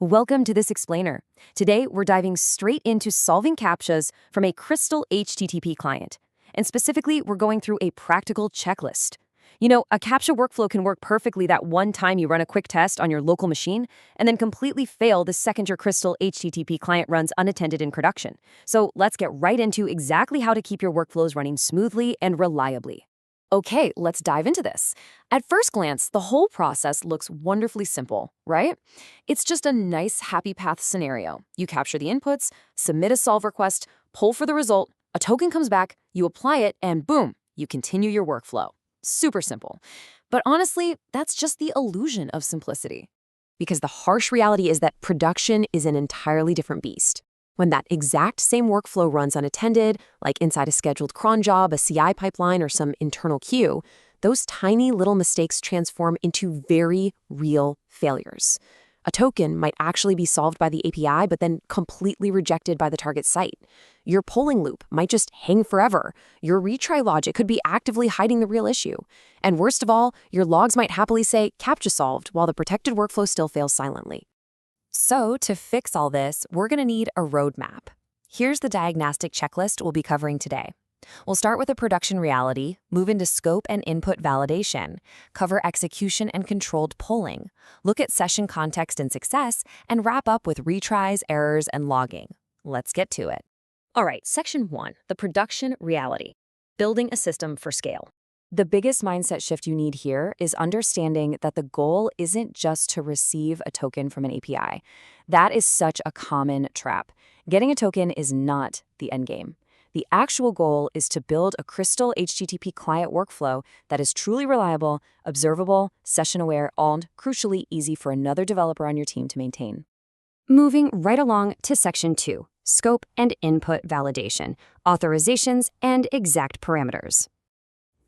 Welcome to this explainer. Today, we're diving straight into solving CAPTCHAs from a Crystal HTTP client. And specifically, we're going through a practical checklist. You know, a CAPTCHA workflow can work perfectly that one time you run a quick test on your local machine and then completely fail the second your Crystal HTTP client runs unattended in production. So let's get right into exactly how to keep your workflows running smoothly and reliably. Okay, let's dive into this. At first glance, the whole process looks wonderfully simple, right? It's just a nice happy path scenario. You capture the inputs, submit a solve request, poll for the result, a token comes back, you apply it, and boom, you continue your workflow. Super simple. But honestly, that's just the illusion of simplicity. Because the harsh reality is that production is an entirely different beast. When that exact same workflow runs unattended, like inside a scheduled cron job, a CI pipeline, or some internal queue, those tiny little mistakes transform into very real failures. A token might actually be solved by the API, but then completely rejected by the target site. Your polling loop might just hang forever. Your retry logic could be actively hiding the real issue. And worst of all, your logs might happily say CAPTCHA solved while the protected workflow still fails silently. So to fix all this, we're going to need a roadmap. Here's the diagnostic checklist we'll be covering today. We'll start with a production reality, move into scope and input validation, cover execution and controlled polling, look at session context and success, and wrap up with retries, errors, and logging. Let's get to it. All right, section 1, the production reality, building a system for scale. The biggest mindset shift you need here is understanding that the goal isn't just to receive a token from an API. That is such a common trap. Getting a token is not the end game. The actual goal is to build a Crystal HTTP client workflow that is truly reliable, observable, session-aware, and, crucially, easy for another developer on your team to maintain. Moving right along to section 2, scope and input validation, authorizations, and exact parameters.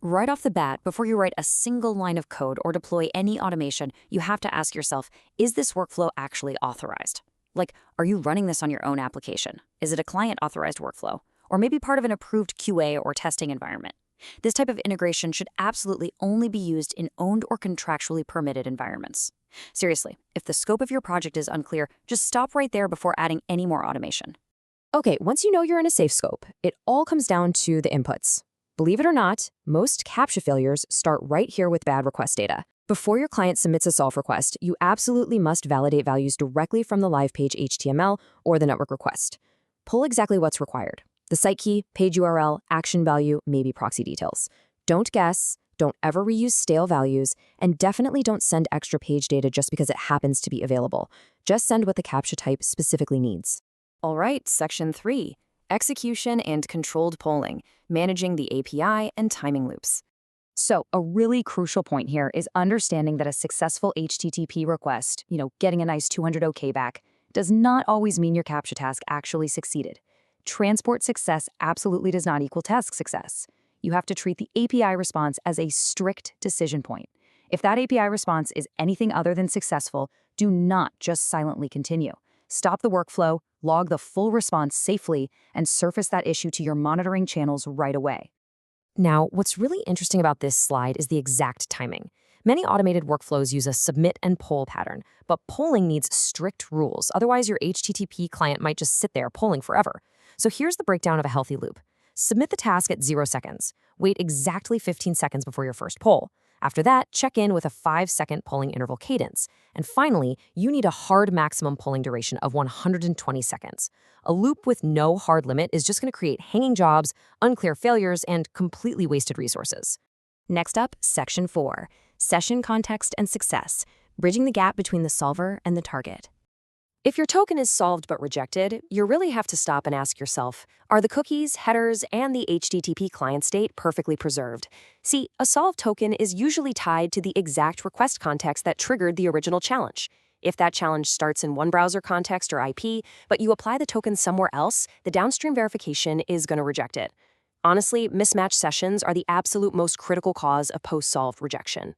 Right off the bat, before you write a single line of code or deploy any automation, you have to ask yourself, is this workflow actually authorized? Like, are you running this on your own application? Is it a client-authorized workflow? Or maybe part of an approved QA or testing environment? This type of integration should absolutely only be used in owned or contractually permitted environments. Seriously, if the scope of your project is unclear, just stop right there before adding any more automation. Okay, once you know you're in a safe scope, it all comes down to the inputs. Believe it or not, most CAPTCHA failures start right here with bad request data. Before your client submits a solve request, you absolutely must validate values directly from the live page HTML or the network request. Pull exactly what's required: the site key, page URL, action value, maybe proxy details. Don't guess, don't ever reuse stale values, and definitely don't send extra page data just because it happens to be available. Just send what the CAPTCHA type specifically needs. All right, section 3. Execution and controlled polling, managing the API and timing loops. So a really crucial point here is understanding that a successful HTTP request, getting a nice 200 OK back, does not always mean your CAPTCHA task actually succeeded. Transport success absolutely does not equal task success. You have to treat the API response as a strict decision point. If that API response is anything other than successful, do not just silently continue. Stop the workflow, log the full response safely, and surface that issue to your monitoring channels right away. Now, what's really interesting about this slide is the exact timing. Many automated workflows use a submit and poll pattern, but polling needs strict rules. Otherwise, your HTTP client might just sit there polling forever. So here's the breakdown of a healthy loop. Submit the task at 0 seconds. Wait exactly 15 seconds before your first poll. After that, check in with a 5-second polling interval cadence. And finally, you need a hard maximum polling duration of 120 seconds. A loop with no hard limit is just going to create hanging jobs, unclear failures, and completely wasted resources. Next up, section 4, session context and success, bridging the gap between the solver and the target. If your token is solved but rejected, you really have to stop and ask yourself, are the cookies, headers, and the HTTP client state perfectly preserved? See, a solved token is usually tied to the exact request context that triggered the original challenge. If that challenge starts in one browser context or IP, but you apply the token somewhere else, the downstream verification is going to reject it. Honestly, mismatch sessions are the absolute most critical cause of post-solve rejection.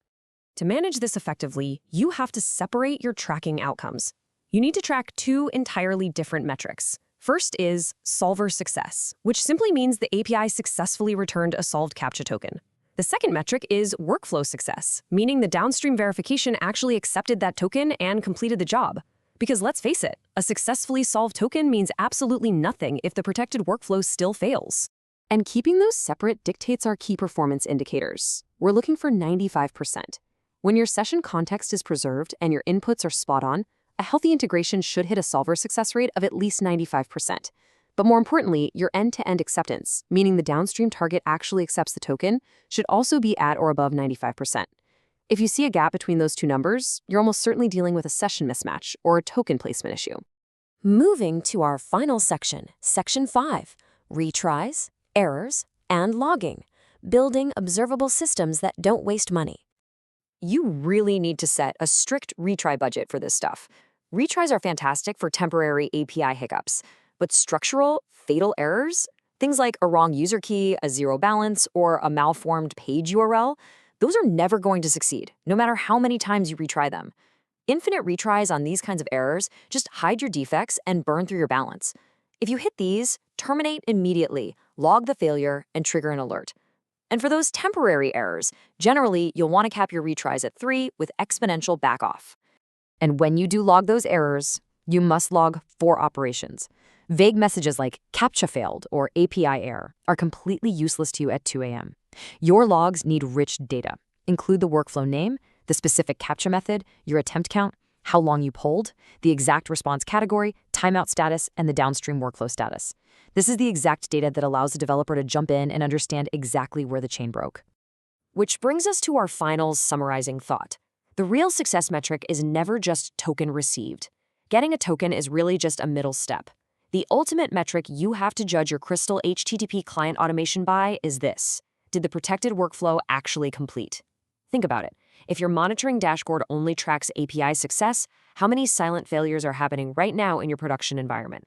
To manage this effectively, you have to separate your tracking outcomes. You need to track 2 entirely different metrics. First is solver success, which simply means the API successfully returned a solved CAPTCHA token. The second metric is workflow success, meaning the downstream verification actually accepted that token and completed the job. Because let's face it, a successfully solved token means absolutely nothing if the protected workflow still fails. And keeping those separate dictates our key performance indicators. We're looking for 95%. When your session context is preserved and your inputs are spot on, a healthy integration should hit a solver success rate of at least 95%. But more importantly, your end-to-end acceptance, meaning the downstream target actually accepts the token, should also be at or above 95%. If you see a gap between those two numbers, you're almost certainly dealing with a session mismatch or a token placement issue. Moving to our final section, Section 5, retries, errors, and logging, building observable systems that don't waste money. You really need to set a strict retry budget for this stuff. Retries are fantastic for temporary API hiccups, but structural, fatal errors, things like a wrong user key, a zero balance, or a malformed page URL, those are never going to succeed, no matter how many times you retry them. Infinite retries on these kinds of errors just hide your defects and burn through your balance. If you hit these, terminate immediately, log the failure, and trigger an alert. And for those temporary errors, generally, you'll want to cap your retries at 3 with exponential backoff. And when you do log those errors, you must log 4 operations. Vague messages like CAPTCHA failed or API error are completely useless to you at 2 a.m. Your logs need rich data. Include the workflow name, the specific CAPTCHA method, your attempt count, how long you polled, the exact response category, timeout status, and the downstream workflow status. This is the exact data that allows the developer to jump in and understand exactly where the chain broke. Which brings us to our final summarizing thought. The real success metric is never just token received. Getting a token is really just a middle step. The ultimate metric you have to judge your Crystal HTTP client automation by is this. Did the protected workflow actually complete? Think about it. If your monitoring dashboard only tracks API success, how many silent failures are happening right now in your production environment?